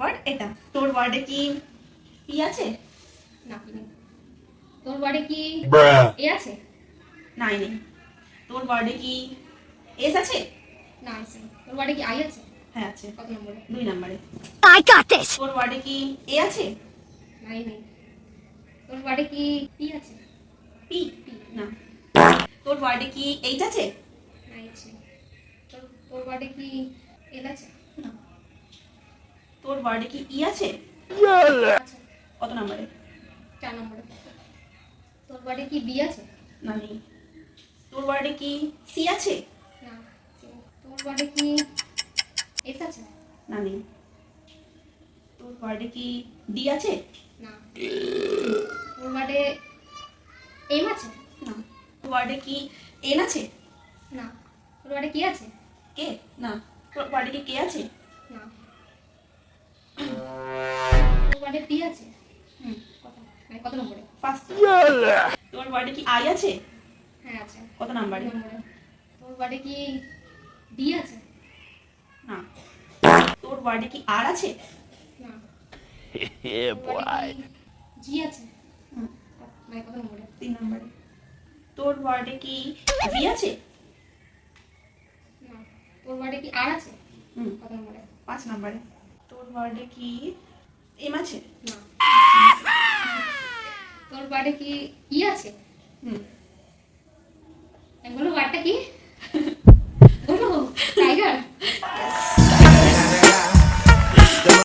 Word এটা। তোর ওয়ার্ডে কি পি আছে? না পি নেই। তোর ওয়ার্ডে কি এ আছে? না নেই। তোর ওয়ার্ডে কি এস আছে? না আছে। তোর ওয়ার্ডে কি আই আছে? হ্যাঁ আছে। কত নম্বরে? 2 নম্বরে। I got this. তোর ওয়ার্ডে কি এ আছে? নাই নেই। তোর ওয়ার্ডে কি পি আছে? পি না। তোর ওয়ার্ডে কি এইচ আছে? নাই আছে। তোর ওয়ার্ডে কি এল আছে? না। তোর ওয়ার্ডে কি ই আছে? আচ্ছা। কত নম্বরে? 4 নম্বরে। তোর ওয়ার্ডে কি বি আছে? না নেই। তোর ওয়ার্ডে কি সি আছে? না। তোর ওয়ার্ডে কি এস আছে? না নেই। তোর ওয়ার্ডে কি ডি আছে? না। তোর ওয়ার্ডে এম আছে? না। তোর ওয়ার্ডে কি এন আছে? না। তোর ওয়ার্ডে কি আছে? কে? না। তোর ওয়ার্ডে কি কে আছে? না। তোর ওয়ার্ডে পি আছে? হুম। কত নম্বরে? ফার্স্ট। তোর ওয়ার্ডে কি আই আছে? হ্যাঁ আছে। কত নাম্বারে? নম্বরে। তোর ওয়ার্ডে কি ডি আছে? না। তোর ওয়ার্ডে কি আর আছে? না। Yeah, তোর ওয়ার্ডে boy. কি জি আছে? হুম। কত নম্বরে? 3 নম্বরে। তোর ওয়ার্ডে কি ভি আছে? না। তোর ওয়ার্ডে কি আর আছে? হুম। কত নম্বরে? 5 নম্বরে। তোর ওয়ার্ডে কি এম আছে? না। তোর ওয়ার্ডে কি ই আছে?